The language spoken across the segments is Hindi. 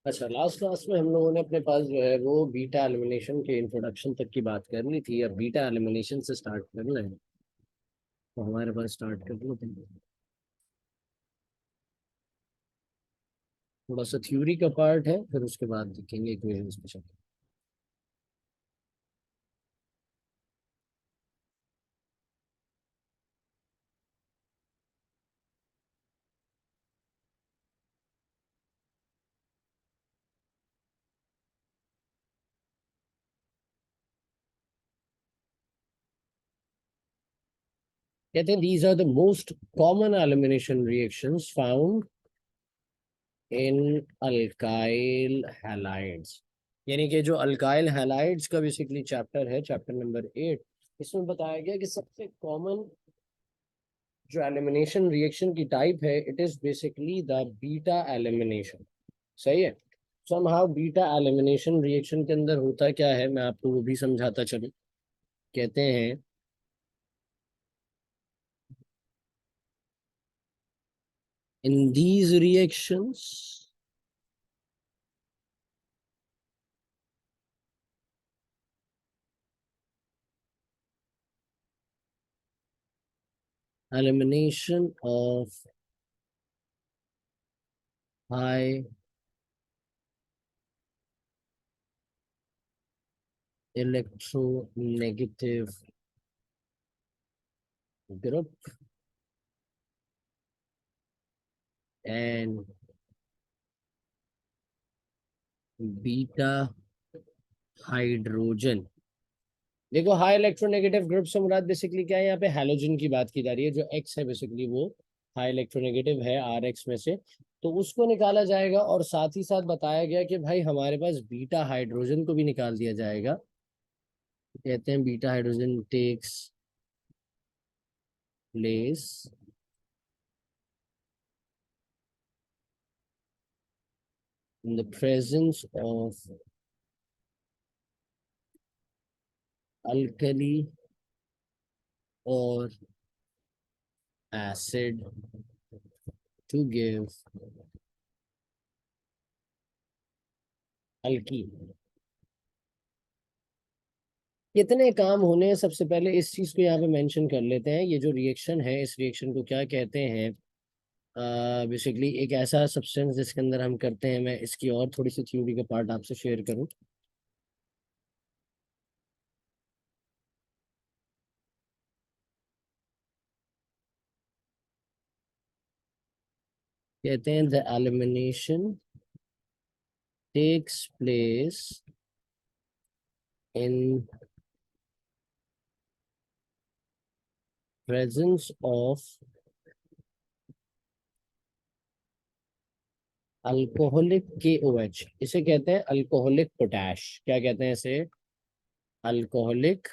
अच्छा, लास्ट क्लास में हम लोगों ने अपने पास जो है वो बीटा एलिमिनेशन के इंट्रोडक्शन तक की बात कर ली थी। अब बीटा एलिमिनेशन से स्टार्ट करना है, तो हमारे पास स्टार्ट कर लो तुम। थोड़ा सा थ्योरी का पार्ट है, फिर उसके बाद देखेंगे इक्वेशंस पे चल। कहते हैं these are the most common elimination reactions found in alkyl halides. यानी कि जो अल्काइल हैलाइड्स का बेसिकली चैप्टर है, चैप्टर नंबर 8, इसमें बताया गया कि सबसे कॉमन जो एलिमिनेशन रिएक्शन की टाइप है, it is basically the beta elimination. सही है। somehow बीटा एलिमिनेशन रिएक्शन के अंदर होता क्या है, मैं आपको वो भी समझाता चलूं। कहते हैं in these reactions elimination of high electronegative group and beta hydrogen. देखो, हाई इलेक्ट्रोनेगेटिव ग्रुप से मुराद बेसिकली क्या है, यहाँ पे हैलोजन की बात की जा रही है। जो एक्स है बेसिकली वो हाई इलेक्ट्रोनेगेटिव है आर एक्स में से, तो उसको निकाला जाएगा। और साथ ही साथ बताया गया कि भाई हमारे पास बीटा हाइड्रोजन को भी निकाल दिया जाएगा। कहते हैं beta hydrogen takes place in the presence of alkali और एसिड टू गिव अल्कीन। कितने काम होने हैं, सबसे पहले इस चीज को यहाँ पे मेंशन कर लेते हैं। ये जो रिएक्शन है, इस रिएक्शन को क्या कहते हैं? बेसिकली एक ऐसा सब्सटेंस जिसके अंदर हम करते हैं, मैं इसकी और थोड़ी सी थ्योरी का पार्ट आपसे शेयर करूं। कहते हैं the elimination takes place in presence of alcoholic KOH। इसे कहते हैं अल्कोहलिक पोटैश। क्या कहते हैं इसे? Alcoholic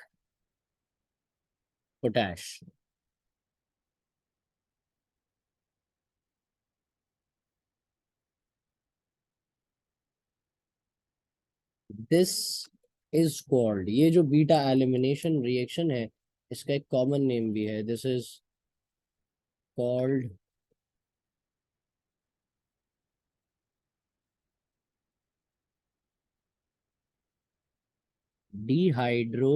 potash. This is called, ये जो बीटा एलिमिनेशन रिएक्शन है, इसका एक कॉमन नेम भी है। This is called dehydro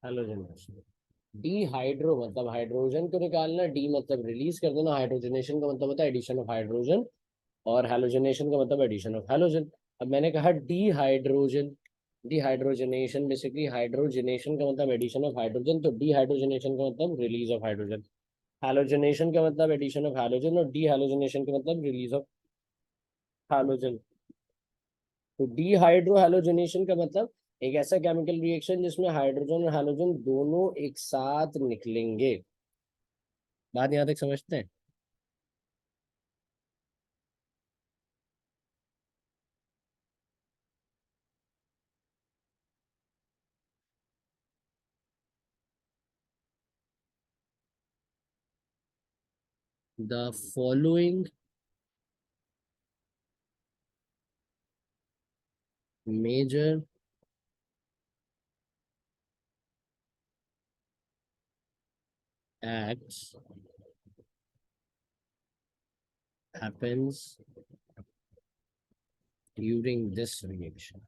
halogenation. Dehydro मतलब हाइड्रोजन को निकालना, डी मतलब रिलीज कर देना, हाइड्रोजनेशन का मतलब होता है एडिशन ऑफ हाइड्रोजन, और हेलोजनेशन का मतलब एडिशन ऑफ हेलोजन। अब मैंने कहा डिहाइड्रोजन, डिहाइड्रोजनेशन बेसिकली, हाइड्रोजनेशन का मतलब एडिशन ऑफ हाइड्रोजन, तो डिहाइड्रोजनेशन का मतलब रिलीज ऑफ हाइड्रोजन, हेलोजनेशन का मतलब एडिशन ऑफ हेलोजन, और डिहेलोजनेशन का मतलब रिलीज ऑफ हेलोजन। तो डिहाइड्रो हेलोजनेशन का मतलब एक ऐसा केमिकल रिएक्शन जिसमें हाइड्रोजन और हेलोजन दोनों एक साथ निकलेंगे। बात यहाँ तक समझते हैं? The following major acts happens during this reaction.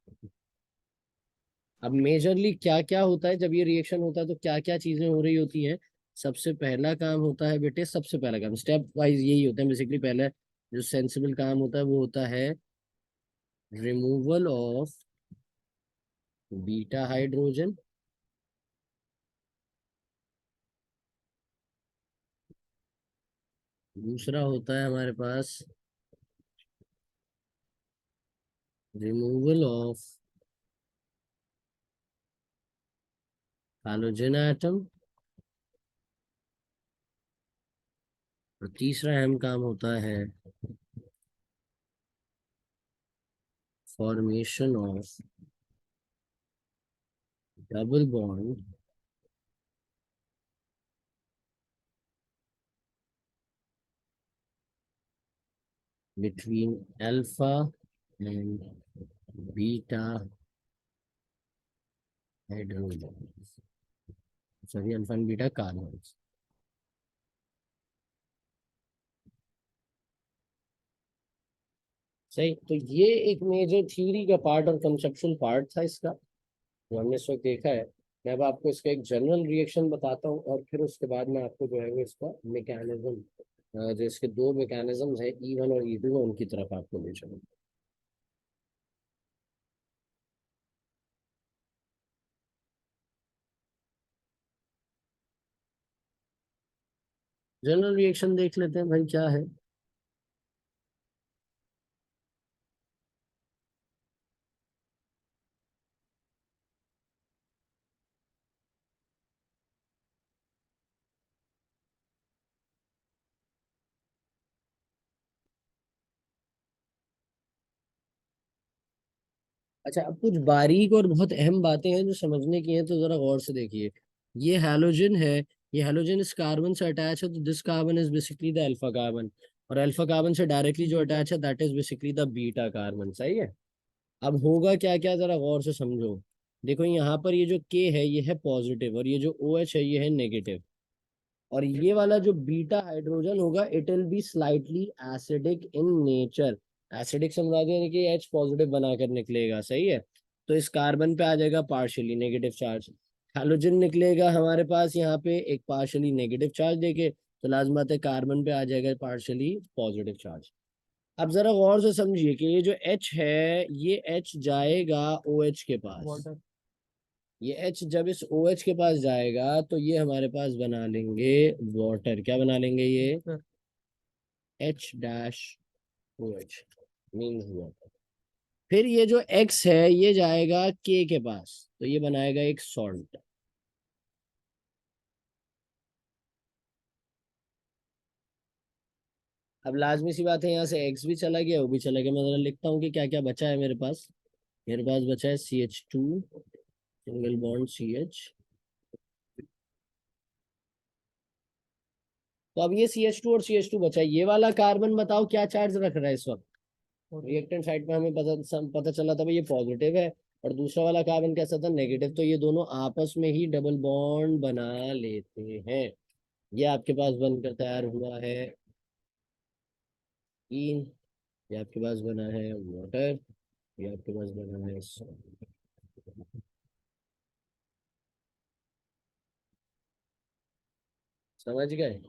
अब मेजरली क्या क्या होता है जब ये रिएक्शन होता है, तो क्या क्या चीजें हो रही होती हैं। सबसे पहला काम होता है बेटे, सबसे पहला काम स्टेप वाइज यही होता है बेसिकली। पहले जो सेंसिबल काम होता है वो होता है रिमूवल ऑफ बीटा हाइड्रोजन। दूसरा होता है हमारे पास रिमूवल ऑफ हैलोजन एटम। और तीसरा अहम काम होता है formation of double bond between alpha and beta hydrogen, sorry alpha and beta carbon. सही, तो ये एक मेजर थ्योरी का पार्ट और कंसेप्चुअल पार्ट था इसका, जो हमने इस वक्त देखा है। मैं अब आपको इसका एक जनरल रिएक्शन बताता हूँ, और फिर उसके बाद में आपको जो है वो इसका मैकेनिज्म, जो इसके दो मैकेनिज्म है E1 और E2, उनकी तरफ आपको ले चलूँ। जनरल रिएक्शन देख लेते हैं भाई क्या है। अच्छा, अब कुछ बारीक और बहुत अहम बातें हैं जो समझने की हैं, तो जरा गौर से देखिए। ये हैलोजन है, ये हैलोजन इस कार्बन से अटैच है, तो this carbon is basically the alpha carbon. और अल्फा कार्बन से डायरेक्टली जो अटैच है that is basically the beta carbon. सही है। अब होगा क्या क्या, जरा गौर से समझो। देखो यहाँ पर ये जो के है ये है पॉजिटिव, और ये जो ओ एच है ये है नेगेटिव। और ये वाला जो बीटा हाइड्रोजन होगा it will be slightly acidic in nature. Acidic समझा दिया, यानी कि एच पॉजिटिव बनाकर निकलेगा। सही है। तो इस कार्बन पे आ जाएगा पार्शियली नेगेटिव चार्ज। हैलोजन निकलेगा हमारे पास यहाँ पे एक पार्शियली नेगेटिव चार्ज देके, तो लाजमी बात है कार्बन पे आ जाएगा पार्शियली पॉजिटिव चार्ज। अब जरा गौर से समझिए कि ये जो H है ये H जाएगा OH के पास। वाटर। ये H जब इस OH के पास जाएगा तो ये हमारे पास बना लेंगे वाटर। क्या बना लेंगे ये? H dash OH means water. फिर ये जो X है ये जाएगा K के पास, तो ये बनाएगा एक सॉल्ट। अब लाजमी सी बात है, यहाँ से X भी चला गया, वो भी चला गया। मैं जरा लिखता हूँ कि क्या क्या बचा है मेरे पास। मेरे पास बचा है CH2, सिंगल बॉन्ड CH। तो अब ये CH2 और CH2 बचा है। ये वाला कार्बन बताओ क्या चार्ज रख रहा है इस वक्त। रिएक्टेंट साइड पे हमें पता चला था भाई ये पॉजिटिव है, और दूसरा वाला कार्बन कैसा था, नेगेटिव। तो ये दोनों आपस में ही डबल बॉन्ड बना लेते हैं। ये आपके पास बनकर तैयार हुआ है इन, ये आपके पास बना है वाटर, ये आपके पास बना है salt। समझ गए?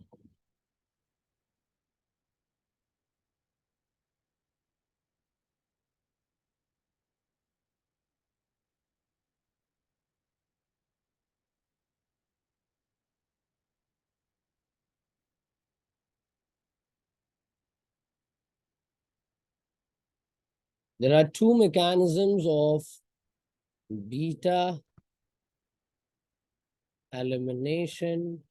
There are two mechanisms of beta elimination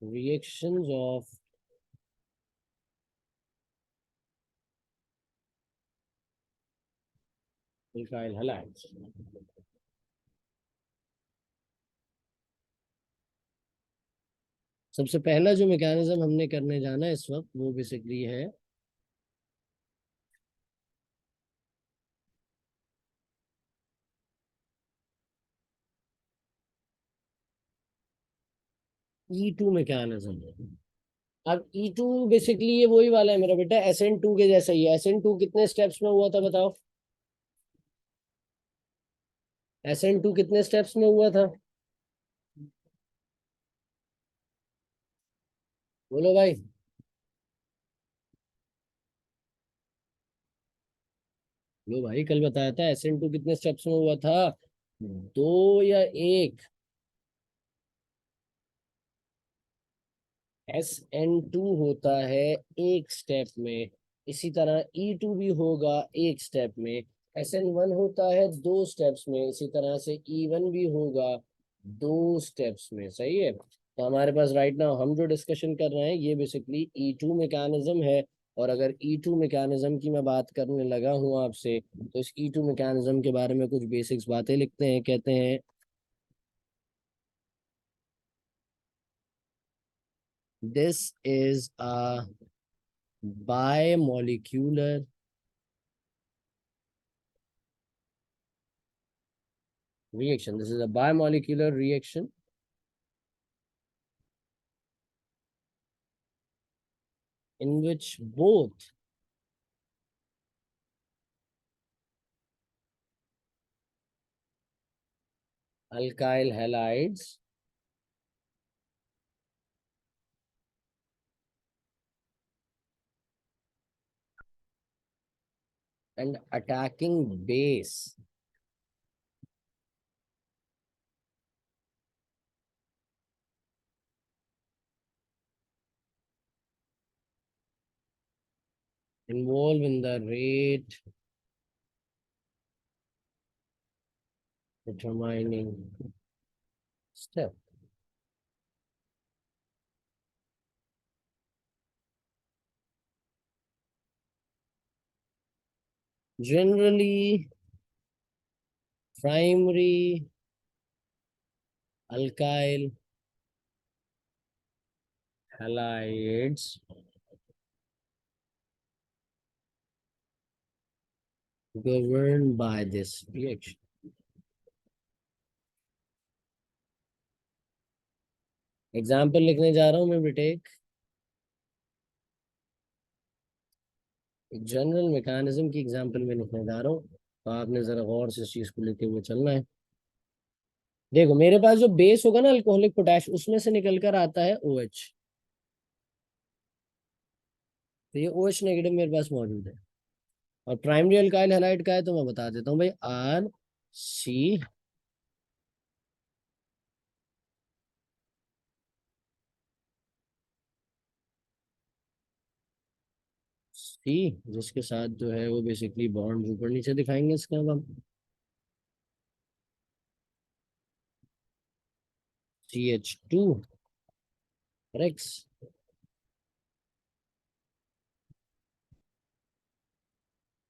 reactions of alkyl halides। सबसे पहला जो मैकेनिज्म हमने करने जाना है इस वक्त वो बेसिकली है E2 मैकेनिज्म। अब E2 बेसिकली ये वही वाला है मेरा बेटा, SN2 के जैसा ही है। SN2 कितने स्टेप्स में हुआ था बताओ? SN2 कितने स्टेप्स में हुआ था? बोलो भाई। लो भाई, कल बताया था SN2 कितने स्टेप्स में हुआ था? दो या एक? SN2 होता है एक स्टेप में, इसी तरह E2 भी होगा एक स्टेप में। SN1 होता है दो स्टेप्स में, इसी तरह से E1 भी होगा दो स्टेप्स में। सही है। तो हमारे पास राइट नाउ हम जो डिस्कशन कर रहे हैं ये बेसिकली E2 मैकेनिज्म है। और अगर E2 मैकेनिज्म की मैं बात करने लगा हूँ आपसे, तो इस E2 मैकेनिज्म के बारे में कुछ बेसिक्स बातें लिखते हैं। कहते हैं this is a bimolecular reaction. This is a biomolecular reaction in which both alkyl halides and attacking base involve in the rate determining step. Generally, primary alkyl halides governed by this reaction. Example लिखने जा रहा हूं मैं बेटे, एक जनरल मैकेनिज्म की एग्जाम्पल में लिखने जा रहा हूँ, तो आपने जरा गौर से इस चीज को लेते हुए चलना है। देखो मेरे पास जो बेस होगा ना अल्कोहलिक पोटैश, उसमें से निकल कर आता है OH। तो ये OH नेगेटिव मेरे पास मौजूद है। और प्राइमरी अल्काइल हैलाइड का है तो मैं बता देता हूँ भाई, RC, जिसके साथ जो है वो बेसिकली बॉन्ड ऊपर नीचे दिखाएंगे इसका अब हम। CH2 racks.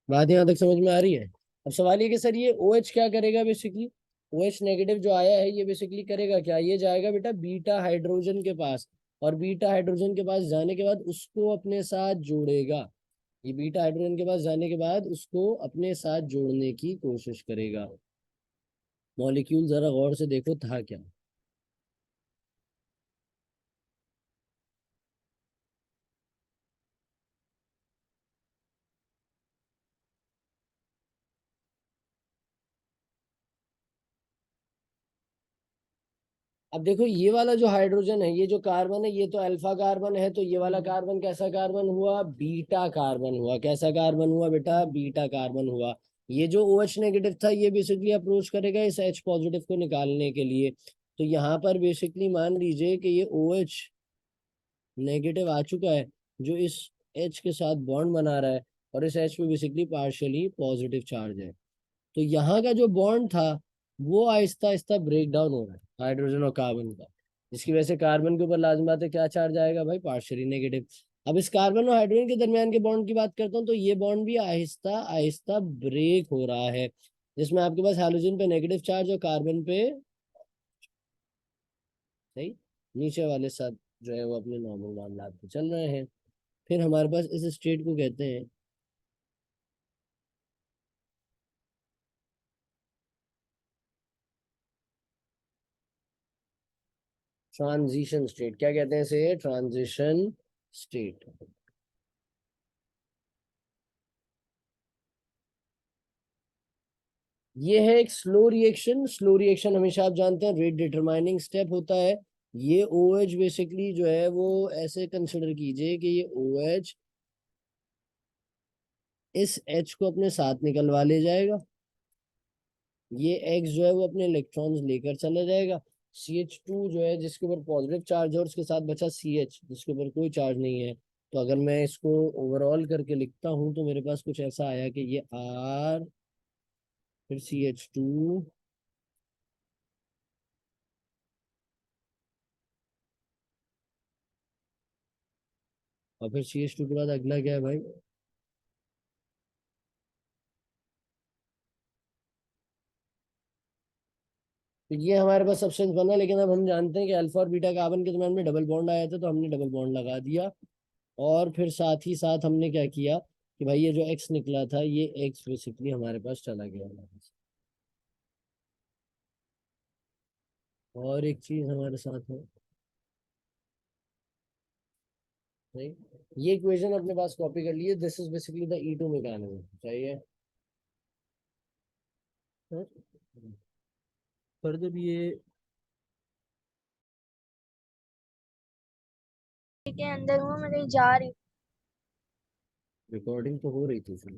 बात यहाँ तक समझ में आ रही है? अब सवाल ये कि सर ये OH क्या करेगा बेसिकली? OH नेगेटिव जो आया है ये बेसिकली करेगा क्या? ये जाएगा बेटा बीटा हाइड्रोजन के पास, और बीटा हाइड्रोजन के पास जाने के बाद उसको अपने साथ जोड़ेगा। ये बीटा हाइड्रोजन के पास जाने के बाद उसको अपने साथ जोड़ने की कोशिश करेगा। मॉलिक्यूल जरा गौर से देखो था क्या। अब देखो ये वाला जो हाइड्रोजन है, ये जो कार्बन है, ये तो अल्फा कार्बन है, तो ये वाला कार्बन कैसा कार्बन हुआ? बीटा कार्बन हुआ। कैसा कार्बन हुआ बेटा? बीटा कार्बन हुआ। ये जो OH नेगेटिव था ये बेसिकली अप्रोच करेगा इस H पॉजिटिव को निकालने के लिए। तो यहाँ पर बेसिकली मान लीजिए कि ये OH नेगेटिव आ चुका है, जो इस H के साथ बॉन्ड बना रहा है, और इस H पे बेसिकली पार्शियली पॉजिटिव चार्ज है। तो यहाँ का जो बॉन्ड था वो आहिस्ता आहिस्ता ब्रेक डाउन हो रहा है हाइड्रोजन और कार्बन का, जिसकी वजह से कार्बन के ऊपर लाजमी बात है क्या चार्ज आएगा भाई? Partially negative. अब इस कार्बन और हाइड्रोजन के दरमियान के बॉन्ड की बात करता हूँ, तो ये बॉन्ड भी आहिस्ता आहिस्ता ब्रेक हो रहा है, जिसमें आपके पास हाइड्रोजन पे नेगेटिव चार्ज और कार्बन पे सही नीचे वाले साथ जो है वो अपने नॉर्मल मामला पे चल रहे हैं। फिर हमारे पास इस स्टेट को कहते हैं ट्रांजिशन स्टेट। क्या कहते हैं इसे? Transition state. ये है एक स्लो रिएक्शन। स्लो रिएक्शन हमेशा आप जानते हैं रेट डिटरमाइनिंग स्टेप होता है। ये OH बेसिकली जो है वो ऐसे कंसिडर कीजिए कि ये OH इस H को अपने साथ निकलवा ले जाएगा। ये X जो है वो अपने इलेक्ट्रॉन्स लेकर चला जाएगा। CH2 जो है जिसके ऊपर पॉजिटिव चार्ज है और उसके साथ बचा CH जिसके ऊपर कोई चार्ज नहीं है। तो अगर मैं इसको ओवरऑल करके लिखता हूं तो मेरे पास कुछ ऐसा आया कि ये R, फिर CH2, और फिर CH2 के बाद अगला क्या है भाई? तो ये हमारे पास सब्सटेंस बना, लेकिन अब हम जानते हैं कि अल्फा और बीटा कार्बन के दरम्यान में डबल बॉन्ड आया था तो हमने डबल बॉन्ड लगा दिया। और फिर साथ ही साथ हमने क्या किया कि भाई ये जो एक्स निकला था ये एक्स बेसिकली हमारे पास चला गया। और एक चीज हमारे साथ है, नहीं, ये इक्वेशन अपने पास कॉपी कर लिए। This is basically the E2 mechanism चाहिए। पर जब ये के अंदर हूँ, मैं कहीं जा रही हूँ। रिकॉर्डिंग तो हो रही थी फिर।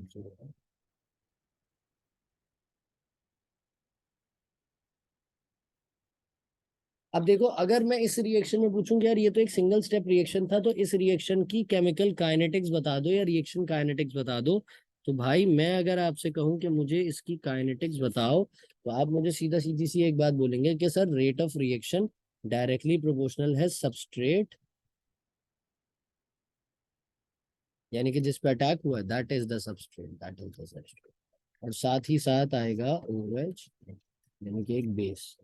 अब देखो, अगर मैं इस रिएक्शन में पूछूं कि यार ये तो एक सिंगल स्टेप रिएक्शन था, तो इस रिएक्शन की केमिकल काइनेटिक्स बता दो या रिएक्शन काइनेटिक्स बता दो। तो भाई मैं अगर आपसे कहूं कि मुझे इसकी काइनेटिक्स बताओ, तो आप मुझे सीधा सीधी सी एक बात बोलेंगे कि sir rate of reaction directly proportional है सबस्ट्रेट, यानी कि जिस पे अटैक हुआ है that is the substrate, that is the substrate. और साथ ही साथ आएगा OH, यानी कि एक बेस।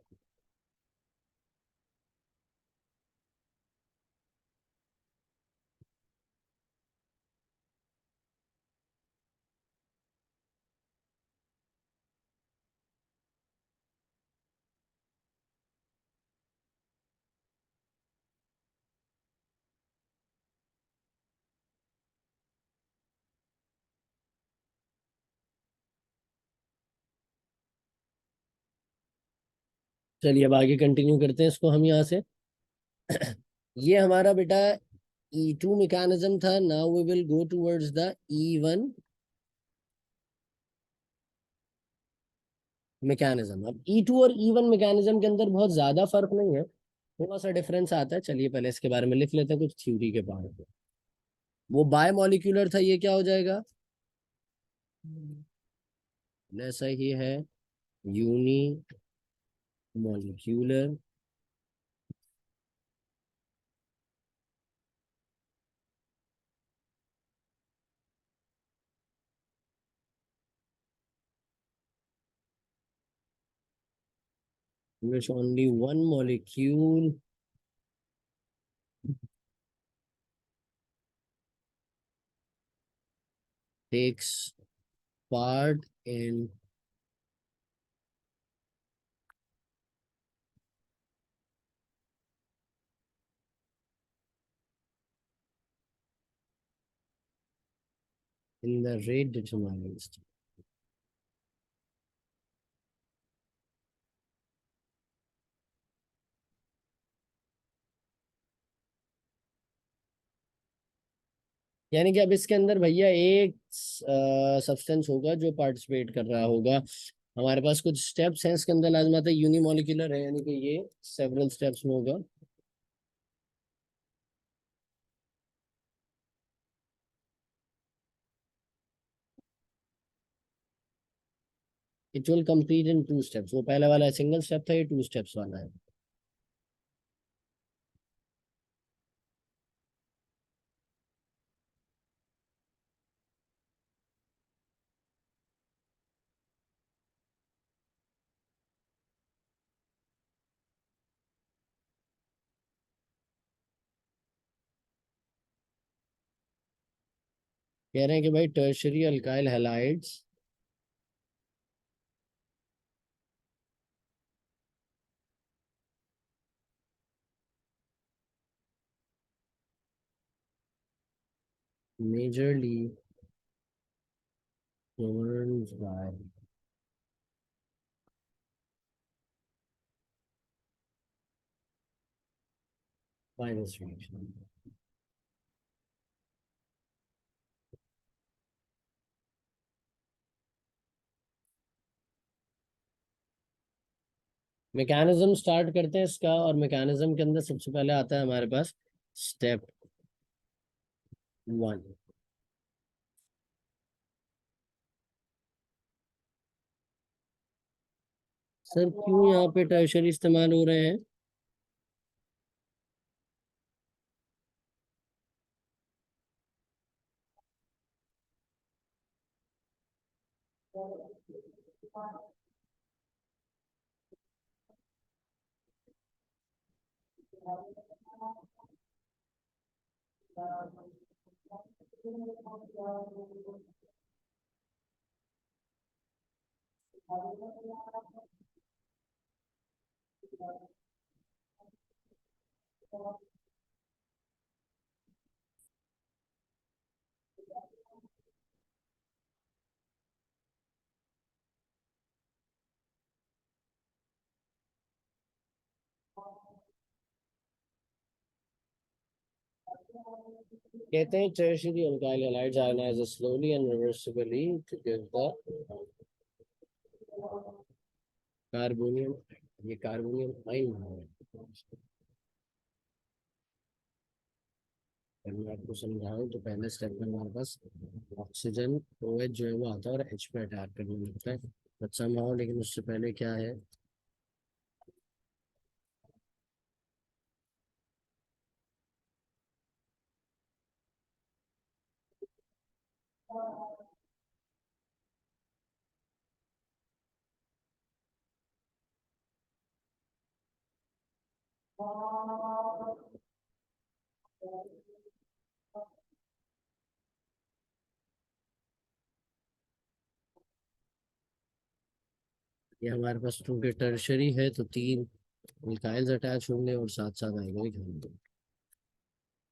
चलिए अब आगे कंटिन्यू करते हैं इसको हम यहाँ से। ये हमारा बेटा E2 मैकेनिज्म था। Now we will go towards the E1 mechanism. अब E2 और E1 मैकेनिज्म के अंदर बहुत ज्यादा फर्क नहीं है, थोड़ा सा डिफरेंस आता है। चलिए पहले इसके बारे में लिख लेते हैं कुछ थ्योरी के पार्ट पे। वो बायमोलिक्यूलर था, ये क्या हो जाएगा? ऐसा ही है, unimolecular. in which only one molecule takes part in the rate determining step। यानी कि अब इसके अंदर भैया एक सब्सटेंस होगा जो पार्टिसिपेट कर रहा होगा। हमारे पास कुछ स्टेप्स हैं इसके अंदर, लाजमत है यूनिमोलिकुलर है, यानी कि ये सेवरल स्टेप्स में होगा। It will complete in 2 steps. वो पहले वाला सिंगल स्टेप था, ये 2 स्टेप्स वाला है। कह रहे हैं कि भाई tertiary alkyl halides majorly governed by this reaction. Mechanism start करते हैं इसका, और मैकेनिज्म के अंदर सबसे पहले आता है हमारे पास स्टेप 1। सर क्यों यहाँ पे टर्शरी इस्तेमाल हो रहे हैं? कहते हैं tertiary alkyl halides ionize slowly and reversibly to give the carbonium, ये कार्बोनियम आइन है। अगर मैं आपको समझाऊं तो पहले स्टेप में हमारे पास ऑक्सीजन OH जो है वो आता है और H पे अटैक करने लगता है, बट समहाउ, लेकिन उससे पहले क्या है, ये हमारे पास क्योंकि टर्शरी है तो 3 अल्काइल्स अटैच होंगे और साथ साथ आएगा एक हाइड्रोजन।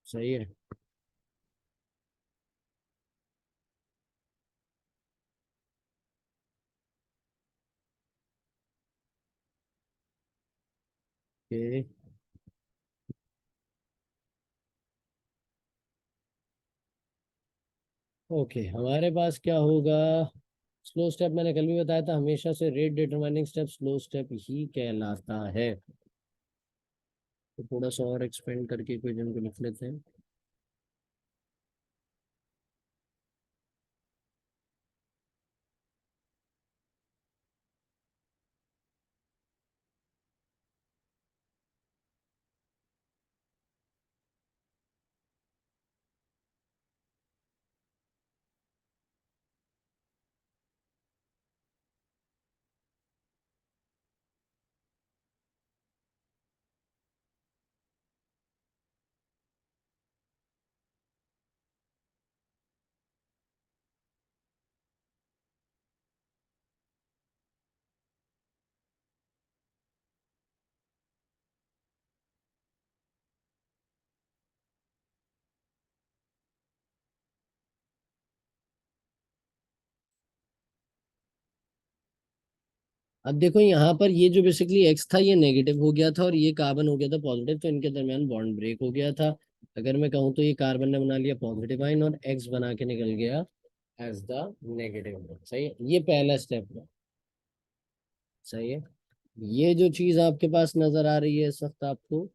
सही है। ओके ओके, हमारे पास क्या होगा? स्लो स्टेप मैंने कल भी बताया था, हमेशा से rate determining step slow step ही कहलाता है। तो थोड़ा सा और एक्सपेंड करके इक्वेशन को लिख लेते हैं। अब देखो यहाँ पर ये जो बेसिकली एक्स था ये नेगेटिव हो गया था और ये कार्बन हो गया था पॉजिटिव, तो इनके दरमियान बॉन्ड ब्रेक हो गया था। अगर मैं कहूँ तो ये कार्बन ने बना लिया पॉजिटिव आइन और एक्स बना के निकल गया एज द नेगेटिव। सही है, ये पहला स्टेप है। सही है। ये जो चीज आपके पास नजर आ रही है इस वक्त आपको,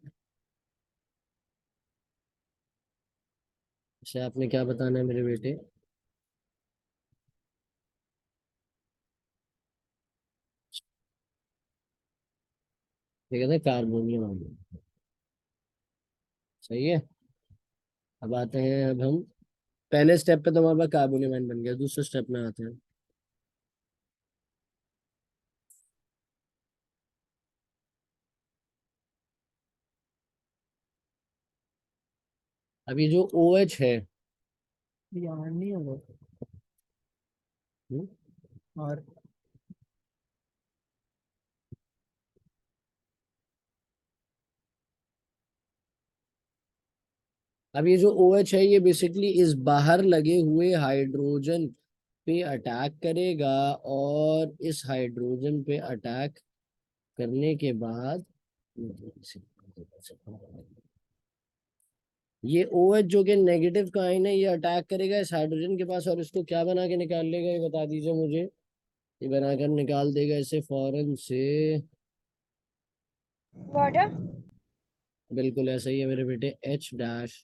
इसे आपने क्या बताना है मेरे बेटे? ये कहते हैं कार्बोनियम आयन। सही है। अब आते हैं, अब हम पहले स्टेप पे तो हमारे पास कार्बोनियम आयन बन गया, दूसरे स्टेप में आते हैं। अब ये जो OH है, यार नहीं होगा। हम्म, और अब ये जो OH है ये बेसिकली इस बाहर लगे हुए हाइड्रोजन पे अटैक करेगा, और इस हाइड्रोजन पे अटैक करने के बाद ये OH जो कि नेगेटिव का आयन है, ये अटैक करेगा इस हाइड्रोजन के पास, और इसको क्या बना के निकाल लेगा ये बता दीजिए मुझे। ये बनाकर निकाल देगा इसे फौरन से। वाटर। बिल्कुल ऐसा ही है मेरे बेटे, H डैश।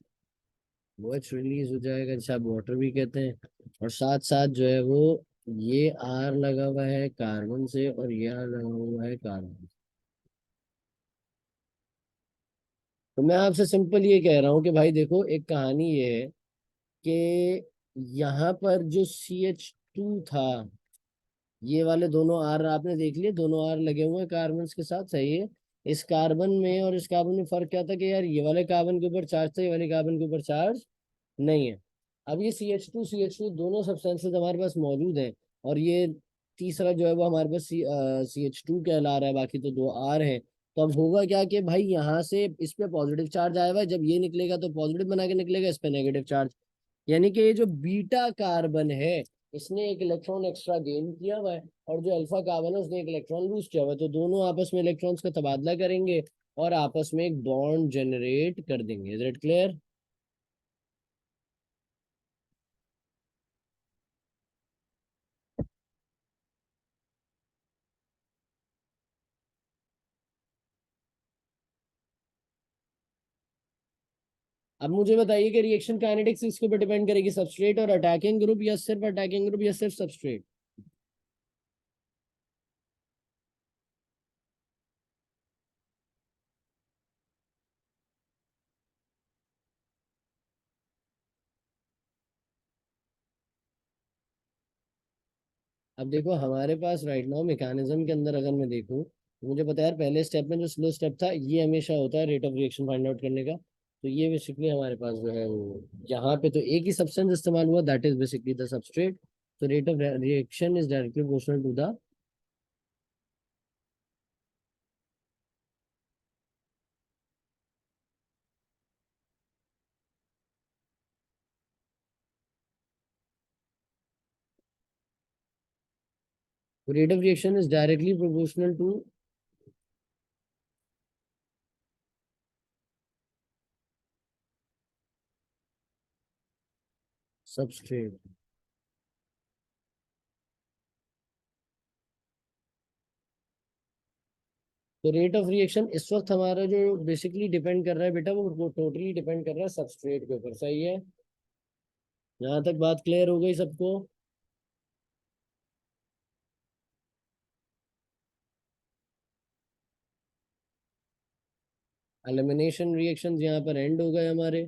वो एच रिलीज हो जाएगा जिसे आप वाटर भी कहते हैं, और साथ साथ जो है वो ये आर लगा हुआ है कार्बन से, और ये आर लगा हुआ है कार्बन। तो मैं आपसे सिंपल ये कह रहा हूँ कि भाई देखो, एक कहानी ये है कि यहाँ पर जो CH2 था, ये वाले दोनों आर आपने देख लिए, दोनों आर लगे हुए हैं कार्बन के साथ, सही है। इस कार्बन में और इस कार्बन में फर्क क्या था कि यार ये वाले कार्बन के ऊपर चार्ज था, ये वाले कार्बन के ऊपर चार्ज नहीं है। अब ये CH2 दोनों सब्सटेंसेस हमारे पास मौजूद हैं, और ये तीसरा जो है वो हमारे पास CH2 कहला रहा है, बाकी तो दो आर हैं। तो अब होगा क्या कि भाई यहाँ से इस पे पॉजिटिव चार्ज आया हुआ है, जब ये निकलेगा तो पॉजिटिव बना के निकलेगा, इस पे नेगेटिव चार्ज। यानी कि ये जो बीटा कार्बन है, इसने एक इलेक्ट्रॉन एक्स्ट्रा गेन किया हुआ है, और जो अल्फा कार्बन है उसने एक इलेक्ट्रॉन लूज किया हुआ है। तो दोनों आपस में इलेक्ट्रॉन्स का तबादला करेंगे और आपस में एक बॉन्ड जनरेट कर देंगे। Is it clear? अब मुझे बताइए कि रिएक्शन काइनेटिक्स इसके ऊपर डिपेंड करेगी, सबस्ट्रेट और अटैकिंग ग्रुप, या सिर्फ अटैकिंग ग्रुप, या सिर्फ सबस्ट्रेट? अब देखो हमारे पास राइट नाउ मैकेनिज्म के अंदर अगर मैं देखूं, तो मुझे पता है यार, पहले स्टेप में जो स्लो स्टेप था ये हमेशा होता है rate of reaction find out करने का। तो ये बेसिकली हमारे पास जो है वो यहाँ पे तो एक ही सब्सटेंस इस्तेमाल हुआ, that is basically the substrate. तो rate of reaction is directly proportional to the. Rate of reaction is directly proportional to substrate. तो रेट ऑफ रिएक्शन इस वक्त हमारा जो बेसिकली डिपेंड कर रहा है बेटा, वो टोटली डिपेंड कर रहा है सबस्ट्रेट के ऊपर, सही है। यहाँ तक बात क्लियर हो गई सबको? एलिमिनेशन रिएक्शंस यहाँ पर एंड हो गए हमारे।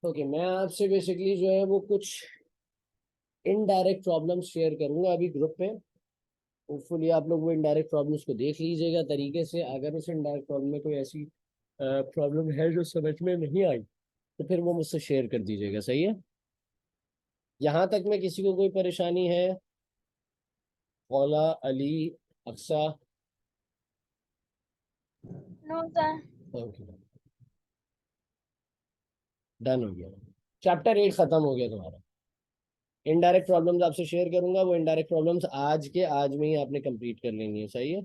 ओके, मैं आपसे बेसिकली जो है वो कुछ इनडायरेक्ट प्रॉब्लम्स शेयर करूंगा अभी ग्रुप पे। होपफुली आप लोग वो इनडायरेक्ट प्रॉब्लम्स को देख लीजिएगा तरीके से। अगर उस इनडायरेक्ट प्रॉब्लम में कोई ऐसी प्रॉब्लम है जो समझ में नहीं आई, तो फिर वो मुझसे शेयर कर दीजिएगा, सही है। यहाँ तक में किसी को कोई परेशानी है? Maula, Ali, Aqsa? No sir. Okay, done हो गया। चैप्टर 8 खत्म हो गया तुम्हारा। इनडायरेक्ट प्रॉब्लम्स आपसे शेयर करूंगा, वो इनडायरेक्ट प्रॉब्लम्स आज के आज में ही आपने कंप्लीट कर लेनी है, सही है।